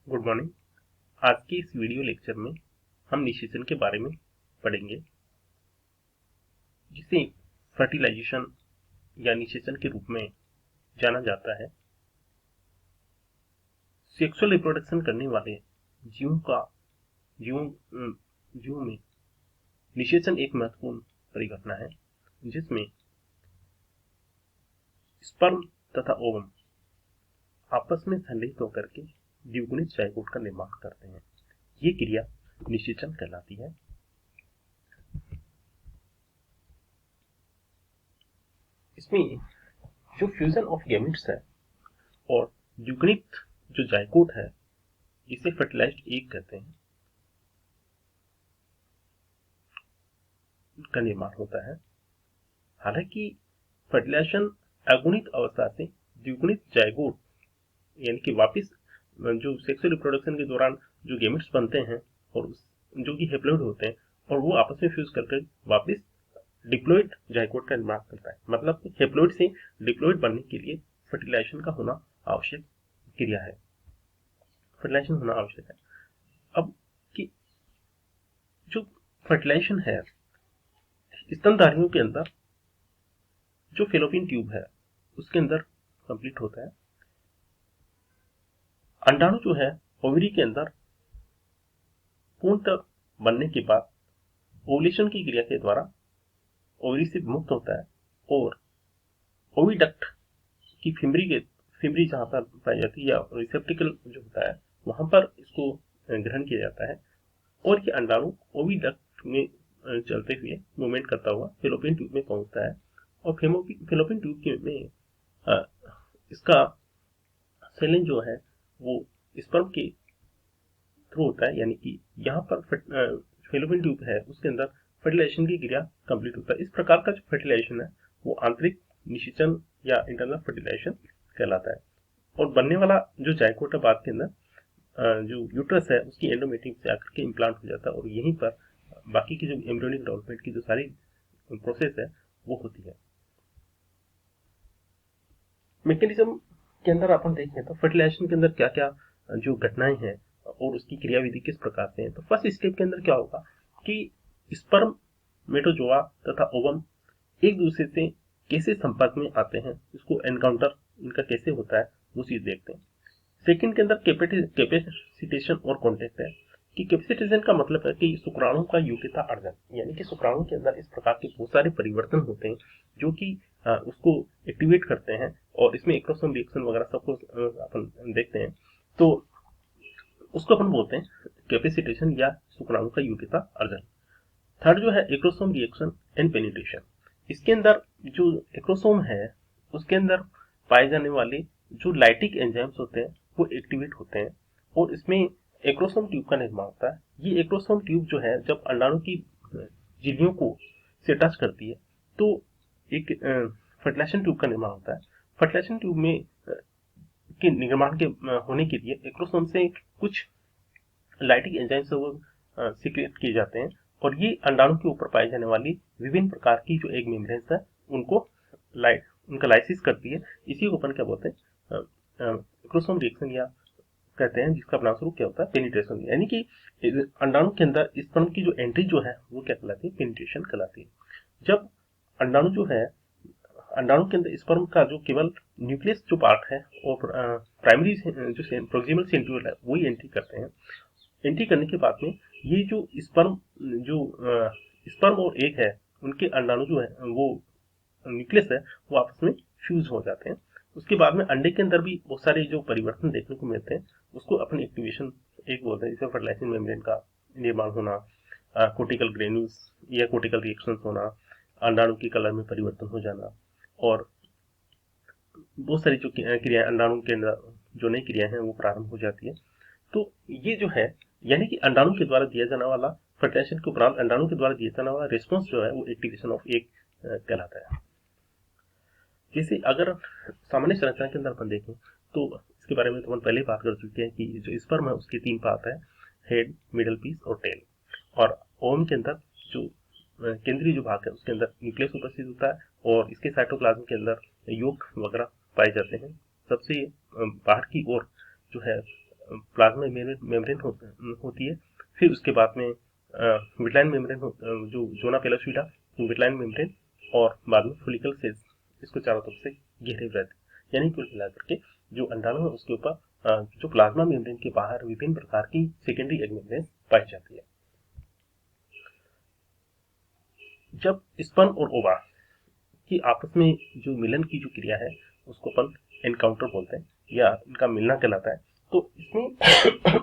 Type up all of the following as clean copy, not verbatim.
Good morning. आज के इस वीडियो लेक्चर में हम निषेचन के बारे में पढ़ेंगे, जिसे फर्टिलाइजेशन या निषेचन के रूप में जाना जाता है। सेक्सुअल रिप्रोडक्शन करने वाले जीवों में निषेचन एक महत्वपूर्ण परिघटना है, जिसमें स्पर्म तथा ओवम आपस में संलिप्त होकर के द्विगुणित जायगोट का निर्माण करते हैं। ये क्रिया निषेचन कहलाती है। इसमें जो फ्यूजन ऑफ गैमेट्स है और द्विगुणित जो जायगोट है, जिसे फर्टिलाइज्ड एग कहते हैं, का निर्माण होता है। हालांकि फर्टिलाइजेशन अगुणित अवस्था से द्विगुणित जायगोट यानी कि वापिस जो सेक्सुअल रिप्रोडक्शन के दौरान जो गैमेट्स बनते हैं और जो कि हैप्लॉइड होते हैं और वो आपस में फ्यूज करके वापिस डिप्लॉइड जायगोट का निर्माण करता है। मतलब हैप्लॉइड से डिप्लॉइड बनने के लिए फर्टिलाइजेशन का होना आवश्यक क्रिया है, फर्टिलाइजेशन होना आवश्यक है। अब कि जो फर्टिलाइजेशन है, स्तनधारियों के अंदर जो फेलोपियन ट्यूब है उसके अंदर कंप्लीट होता है। अंडाणु जो है ओवरी के अंदर पूर्णतः बनने के बाद ओवुलेशन की क्रिया के द्वारा ओवरी से मुक्त होता है और ओविडक्ट की फिमरी जहां पर पाई जाती है या रिसेप्टिकल जो होता है वहां पर इसको ग्रहण किया जाता है और ये अंडाणु ओविडक्ट में चलते हुए मूवमेंट करता हुआ फेलोपियन ट्यूब में पहुंचता है और फेलोपियन ट्यूब में इसका सेलन जो है वो स्पर्म के थ्रू होता है, यानी कि यहाँ पर फेलोपियन ट्यूब है उसके अंदर फर्टिलाइजेशन की क्रिया कंप्लीट होता है। इस प्रकार का जो फर्टिलाइजेशन है वो आंतरिक निषेचन या इंटरनल फर्टिलाइजेशन कहलाता है। और बनने वाला जो जायगोट है बाद के अंदर जो यूट्रस है उसकी एंडोमेट्रियम से आकर के इम्प्लांट हो जाता है और यहीं पर बाकी की जो एम्ब्रियोनिक डेवलपमेंट की जो सारी प्रोसेस है वो होती है। मैकेनिज्म के अंदर अपन देखें तो फर्टिलाइजेशन के अंदर क्या क्या जो घटनाएं हैं और उसकी क्रियाविधि किस प्रकार से है। तो फर्स्ट स्टेप के अंदर क्या होगा कि स्पर्म, मेटोजोआ तथा ओवम एक दूसरे से कैसे संपर्क में आते हैं, इसको एनकाउंटर इनका कैसे होता है वो चीज देखते हैं। सेकंड के अंदर कैपेसिटेशन और कॉन्टेक्ट है कि कैपेसिटेशन का मतलब है कि शुक्राणु का योग्यता अर्जन, यानी कि शुक्राणु के अंदर इस प्रकार के बहुत सारे परिवर्तन होते हैं जो कि उसको एक्टिवेट करते हैं और इसमें एक्रोसोम रिएक्शन वगैरह सबको अपन देखते हैं। तो उसको अपन बोलते हैं कैपेसिटेशन या शुक्राणु का योग्यता अर्जन। थर्ड जो है एक्रोसोम रिएक्शन एंड पेनिट्रेशन। इसके अंदर जो एक्रोसोम है उसके अंदर पाए जाने वाले जो लाइटिक एंजाइम्स होते हैं वो एक्टिवेट होते हैं और इसमें एक्रोसोम ट्यूब का निर्माण होता है। ये एक्रोसोम ट्यूब जो है जब अंडाणु की झिल्लियों को से टच करती है तो एक फर्टिलाइजेशन ट्यूब का निर्माण होता है। फर्टिलाइजेशन ट्यूब में के निर्माण के होने के लिए एक्रोसोम से कुछ लाइटिक एंजाइम्स वो सीक्रेट किए जाते हैं और ये अंडाणु के ऊपर पाई जाने वाली विभिन्न प्रकार की जो एग मेम्ब्रेन्स है उनका लाइसिस करती है। इसी को अपन क्या बोलते हैं एक्रोसोम रिएक्शन या कहते हैं, जिसका परिणामस्वरूप क्या होता है पेनिट्रेशन, यानी कि अंडाणु के अंदर स्पर्म की जो एंट्री जो है वो क्या कहलाती है, पेनिट्रेशन कहलाती है। जब अंडाणु जो है अंडाणु के अंदर स्पर्म का जो केवल न्यूक्लियस जो पार्ट है और प्राइमरी जो प्रोक्सिमल सेंट्रियोल है वही एंट्री करते हैं। एंट्री करने के बाद में ये जो स्पर्म और एग है उनके अंडाणु जो है वो न्यूक्लियस है वो आपस में फ्यूज हो जाते हैं। उसके बाद में अंडे के अंदर भी बहुत सारे जो परिवर्तन देखने को मिलते हैं उसको अपन एक्टिवेशन एक बोलते हैं, जिसमें फर्टिलाइजिंग मेम्ब्रेन का निर्माण होना, कोटिकल ग्रेन्यूल्स या कोटिकल रिएक्शंस होना, अंडाणु के कलर में परिवर्तन हो जाना और बहुत सारी जो क्रियाएं अंडाणु के अंदर जो नई क्रियाएं हैं वो प्रारंभ हो जाती है। तो ये जो है यानी कि अंडाणु के द्वारा दिया जाने वाला फर्टिलाइजेशन के उपरांत अंडाणु के द्वारा दिया जाने वाला रिस्पॉन्स जो है वो एक्टिवेशन ऑफ एग कहलाता है। जैसे अगर सामान्य संरचना के अंदर अपन देखें तो इसके बारे में तो अपन पहले बात कर चुके हैं कि जो स्पर्म है उसके 3 पार्ट है, हेड, मिडल पीस और टेल। और ओवम के अंदर जो केंद्रीय जो भाग है उसके अंदर न्यूक्लियस उपस्थित होता है और इसके साइटोप्लाज्म के अंदर यौगिक वगैरह पाए जाते हैं। सबसे बाहर की ओर जो है प्लाज्मा मेम्ब्रेन होती है, फिर उसके बाद में विटलाइन मेम्ब्रेन जो जोना पेलोसिडा, विटलाइन मेम्ब्रेन, और बाद में फोलिकल सेल्स इसको चारों तरफ से घेरे हुए रहते हैं। यानी कुल मिलाकर के जो अंडाणु है उसके ऊपर जो प्लाज्मा मेम्ब्रेन के बाहर विभिन्न प्रकार की सेकेंडरी एग मेम्ब्रेन पाई जाती है। जब स्पर्म और ओवा की आपस में जो मिलन की जो क्रिया है उसको अपन एनकाउंटर बोलते हैं या इनका मिलना कहलाता है। तो इसमें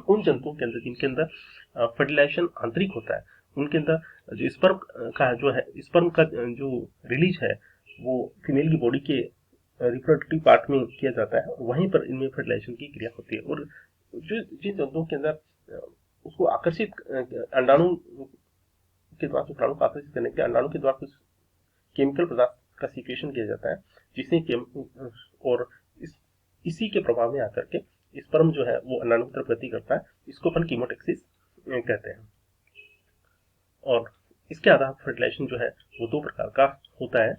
उन जंतुओं के अंदर जिनके अंदर फर्टिलाइजेशन आंतरिक होता है, उनके अंदर जो स्पर्म का जो रिलीज है वो फीमेल की बॉडी के रिप्रोडक्टिव पार्ट में किया जाता है, और वहीं पर इनमें फर्टिलाइजेशन की क्रिया होती है। और जो जिन जंतुओं के अंदर उसको आकर्षित अंडाणु के द्वारा शुक्राणु को आकर्षित करने के लिए अंडाणु के द्वारा कुछ केमिकल पदार्थ का सिक्रेशन किया जाता है, जिससे और इसी के प्रभाव में आकर के स्पर्म जो है वो अंडाणु की तरफ गति करता है। इसको अपन कीमोटैक्सिस कहते हैं। और इसके आधार फर्टिलाइजेशन जो है वो दो प्रकार का होता है।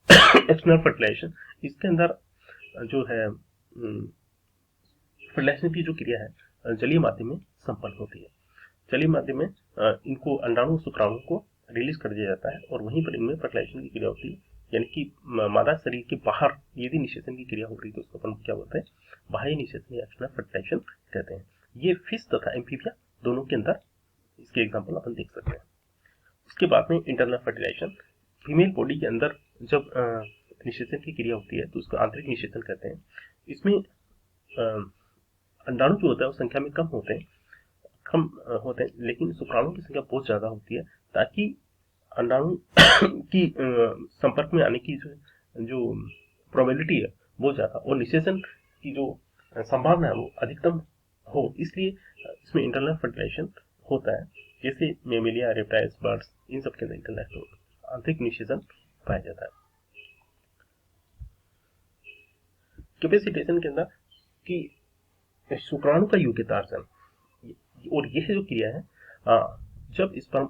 एक्सटर्नल फर्टिलाइजेशन, इसके अंदर जो है फर्टिलाइजेशन की जो क्रिया है जलीय माध्यम में संपन्न होती है। जलीय माध्यम में इनको अंडाणु शुक्राणु को रिलीज कर दिया जाता है और वहीं पर इनमें फर्टिलाइजेशन की क्रिया होती है। यानी कि मादा शरीर के बाहर यदि निषेचन की क्रिया हो रही है तो उसको अपन क्या बोलते हैं, बाह्य निषेचन या एक्सटर्नल फर्टिलाइजेशन कहते हैं। ये फिश तथा एम्फीबिया दोनों के अंदर इसके एग्जाम्पल अपन देख सकते हैं। उसके बाद में इंटरनल फर्टिलाइजेशन, फीमेल बॉडी के अंदर जब निषेचन की क्रिया होती है तो उसको आंतरिक निषेचन कहते हैं। इसमें अंडाणु जो होता है वो संख्या में कम होते हैं, लेकिन शुक्राणु की संख्या बहुत ज्यादा होती है, ताकि अंडाणु की संपर्क में आने की जो प्रोबेबिलिटी है वो ज्यादा और निषेचन की जो संभावना है वो अधिकतम हो, इसलिए इसमें इंटरनल फर्टिलाइजेशन होता है। जैसे मेमेलिया, रेप्टाइल्स, बर्ड्स, इन सब के अंदर इंटरनल आंतरिक निषेचन पाया जाता है। कैपेसिटेशन के अंदर कि शुक्राणु का योग्यतार्जन, और यह जो क्रिया है जब स्पर्म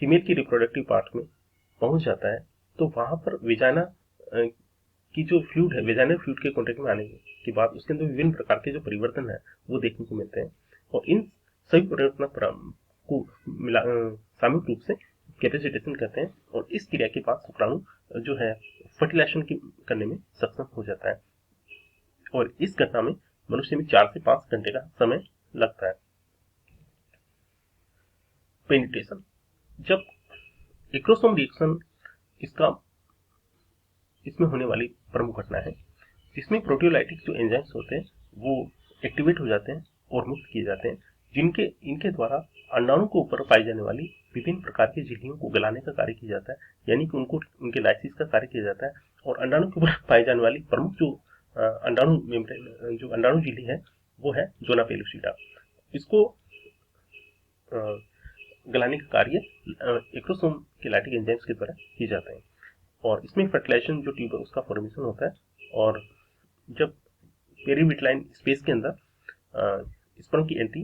फीमेल की रिप्रोडक्टिव पार्ट में पहुंच जाता है तो वहां पर वेजाइना की जो फ्लूइड है, वेजाइनल फ्लूइड के कॉन्टेक्ट में आने के बाद उसके अंदर विभिन्न प्रकार के जो परिवर्तन है वो देखने को मिलते हैं, और इन सभी परिवर्तन को सामूहिक रूप से कैपेसिटेशन कहते हैं। और इस क्रिया के बाद शुक्राणु जो है फर्टिलाइजेशन करने में सक्षम हो जाता है, और इस घटना में मनुष्य में 4 से 5 घंटे का समय लगता है। पेनिट्रेशन, जब एक्रोसोम रिएक्शन इसमें होने वाली प्रमुख घटना है, जिसमें प्रोटियोलाइटिक जो एंजाइम्स होते हैं वो एक्टिवेट हो जाते हैं और मुक्त किए जाते हैं, इनके द्वारा अंडाणु के ऊपर पाई जाने वाली विभिन्न प्रकार की झिल्लियों को गलाने का कार्य किया जाता है, यानी कि उनके लाइसिस का कार्य किया जाता है। और अंडाणु के ऊपर पाई जाने वाली प्रमुख जो अंडाणु झिल्ली है वो है जोना पेलुसिडा। इसको गलाने का कार्य एक्रोसोम के लैक्टिक एंजाइम्स के द्वारा किए जाते हैं, और इसमें फर्टिलाइजेशन जो ट्यूब है उसका फॉर्मेशन होता है। और जब पेरीविटलाइन स्पेस के अंदर स्पर्म की एंट्री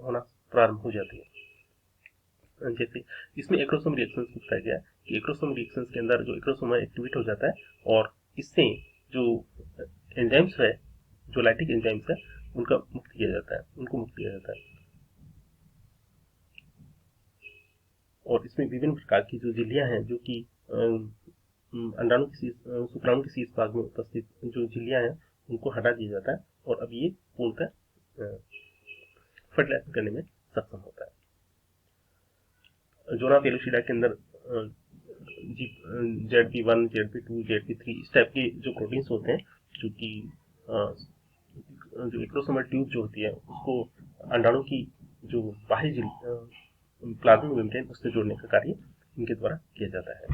होना प्रारंभ हो जाती है, जैसे इसमें एक्रोसोम रिएक्शंस को बताया गया है कि एक्रोसोम रिएक्शंस के अंदर जो एक्रोसोम एक्टिवेट हो जाता है और इससे जो एंजाइम्स है, जो लैक्टिक एंजाइम्स है उनको मुक्त किया जाता है। और इसमें विभिन्न प्रकार की जो झिल्लियां हैं जो कि अंडाणु की शुक्राणु के शीर्ष भाग में उपस्थित जो झिल्लियां हैं उनको हटा दिया जाता है, और अब ये पूर्णतः फर्टिलाइजेशन करने में सक्षम होता है। जोना पेलुसिडा के अंदर ZP1, ZP2, ZP3 इस टाइप के जो प्रोटीन्स होते हैं, जो कि जो एक्रोसोमल ट्यूब जो होती है उसको अंडाणु की जो बाह्य प्लाज्मा मेम्ब्रेन उससे जोड़ने का कार्य इनके द्वारा किया जाता है।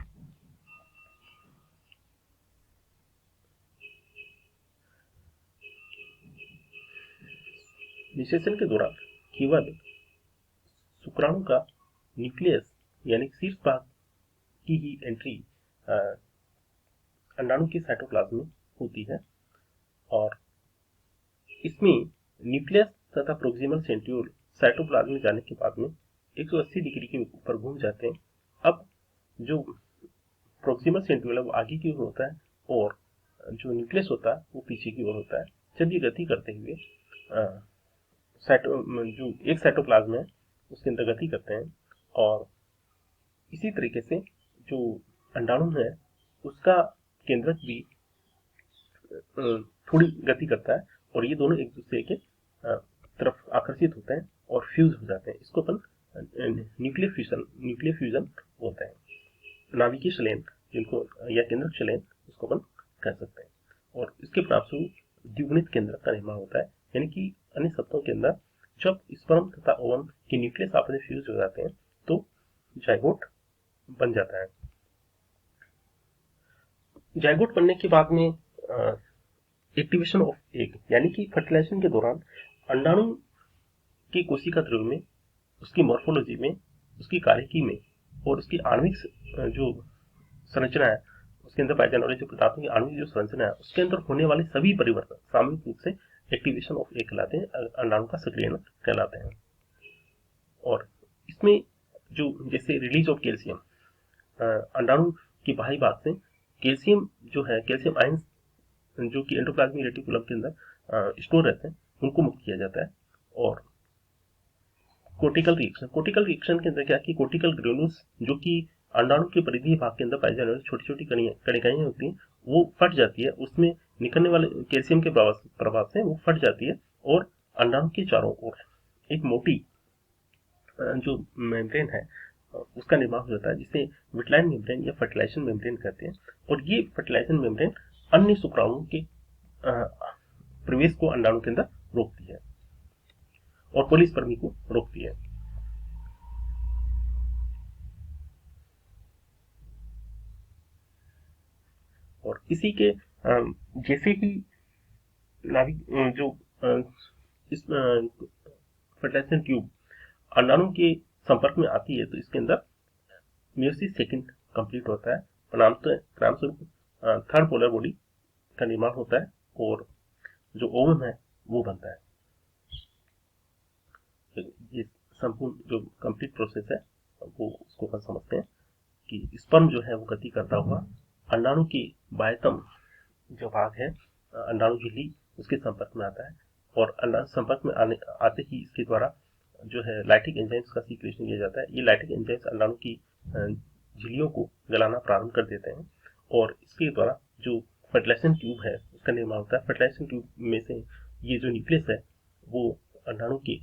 निषेचन के दौरान केवल शुक्राणु का न्यूक्लियस यानी शीर्ष भाग की ही एंट्री अंडाणु के साइटोप्लाज्म में होती है, और इसमें न्यूक्लियस तथा प्रोक्सिमल सेंट्रियोल साइटोप्लाज्म में जाने के बाद में 180 डिग्री के ऊपर घूम जाते हैं। अब जो प्रोक्सिमल सेंट्रियोल है वो आगे की ओर होता है और जो न्यूक्लियस होता है वो पीछे की ओर होता है। जब ये गति करते हुए जो एक साइटोप्लाज्म है उसके अंदर गति करते हैं, और इसी तरीके से जो अंडाणु है उसका केंद्रक भी थोड़ी गति करता है, और ये दोनों एक दूसरे के तरफ आकर्षित होते हैं और फ्यूज हो जाते हैं। इसको अपन न्यूक्लियर फ्यूजन बोलते हैं। नाभिकीय शलयन जिनको या केंद्रक शलयन उसको अपन कह सकते हैं। और इसके परिणामस्वरूप द्विगुणित केंद्रक का निर्माण होता है, यानी कि अन्य शब्दों के अंदर जब स्पर्म तथा ओवम के न्यूक्लियस आपस में फ्यूज हो जाते हैं तो जाइगोट बन जाता है। जाइगोट बनने के बाद में एक्टिवेशन ऑफ एग, यानी कि फर्टिलाइजेशन के दौरान अंडाणु की कोशिका द्रव्य में, उसकी मॉर्फोलॉजी में, उसकी कार्यकी में और उसकी आणविक जो संरचना है, उसके अंदर पाए जाने वाले जो पदार्थों की आणविक जो संरचना है, उसके अंदर होने वाले सभी परिवर्तन सामूहिक रूप से एक्टिवेशन ऑफ एग कहलाते हैं, अंडाणु का सक्रियण कहलाते हैं। और इसमें जो जैसे रिलीज ऑफ कैल्शियम, अंडाणु की बाहरी भाग से कैल्शियम जो है, कैल्शियम आयंस जो कि एंडोप्लाज्मिक रेटिकुलम के अंदर स्टोर रहते हैं, उनको मुक्त किया जाता है। और कोर्टिकल रिएक्शन के अंदर क्या कि कोर्टिकल ग्रेन्यूल्स जो कि अंडाणु के परिधीय भाग के अंदर पाई जाने वाली छोटी छोटी कणिकाएं होती हैं, वो फट जाती है, उसमें निकलने वाले कैल्शियम के प्रभाव से वो फट जाती है, और अंडाणु के चारों ओर एक मोटी जो मेम्ब्रेन है उसका निर्माण हो जाता है, जिसे विटलाइन मेम्ब्रेन या फर्टिलाइजेशन मेम्ब्रेन कहते हैं। और ये फर्टिलाइजेशन मेम्ब्रेन अन्य शुक्राणुओं के प्रवेश को अंडाणु के अंदर रोकती है और पॉलीस्पर्मी को रोकती है। और इसी के जैसे ही नाभिक जो इस फर्टिलाइजेशन ट्यूब अंडाणु के संपर्क में आती है तो इसके अंदर मेयोसिस सेकंड कंप्लीट होता है, परिणामस्वरूप थर्ड पोलर बॉडी का निर्माण होता है और जो ओवम है वो बनता है। ये संपूर्ण जो कंप्लीट प्रोसेस है वो उसको अपन समझते हैं कि स्पर्म जो है वो गति करता हुआ अंडाणु की बाह्यतम जो भाग है, अंडाणु झिल्ली, उसके संपर्क में आता है, और अंडाणु संपर्क में आते ही इसके द्वारा जो है लाइटिक एंजाइम्स का सीक्रेशन किया जाता है। ये लाइटिक एंजाइम्स अंडाणु की झिल्लियों को गलाना प्रारंभ कर देते हैं, और इसके द्वारा जो फर्टिलाइजेशन ट्यूब है उसका निर्माण होता है। फर्टिलाइजेशन ट्यूब में से ये जो न्यूक्लियस है वो अंडाणु के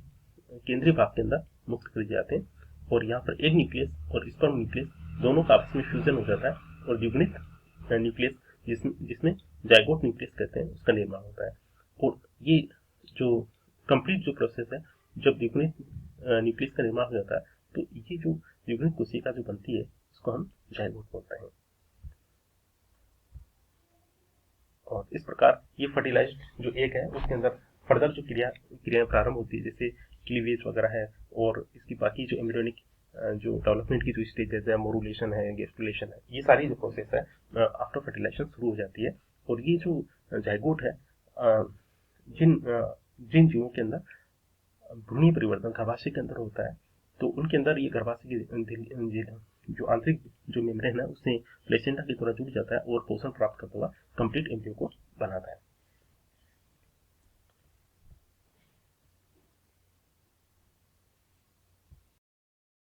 केंद्रीय भाग के अंदर मुक्त कर दिए जाते हैं, और यहाँ पर एक न्यूक्लियस और स्पर्म न्यूक्लियस दोनों का आपस में फ्यूजन हो जाता है, और द्विगुणित न्यूक्लियस जिसमें जाइगोट न्यूक्लियस कहते हैं उसका निर्माण होता है। और ये जो कंप्लीट जो प्रोसेस है, जब द्विगुणित न्यूक्लियस का निर्माण हो जाता है तो ये जो द्विगुणित कोशिका जो बनती है उसको हम जाइगोट बोलते हैं। और इस प्रकार ये फर्टिलाइज्ड जो एग है उसके अंदर फर्दर जो क्रियाएं प्रारंभ होती है, जैसे क्लीवेज वगैरह है, और इसकी बाकी जो एम्ब्रियोनिक जो डेवलपमेंट की जो स्टेजेस है, मोरुलेशन है, गेस्टुलेशन है, ये सारी जो प्रोसेस है आफ्टर फर्टिलाइजेशन शुरू हो जाती है। और ये जो जाइगोट है, जिन जीवों के अंदर भ्रूणीय परिवर्तन गर्भाशय के अंदर होता है तो उनके अंदर ये गर्भाशय की जो आंतरिक जो मेम्ब्रेन है उससे प्लेसेंटा के द्वारा जुड़ जाता है और पोषण प्राप्त करता हुआ कंप्लीट एम्ब्रियो को बनाता है।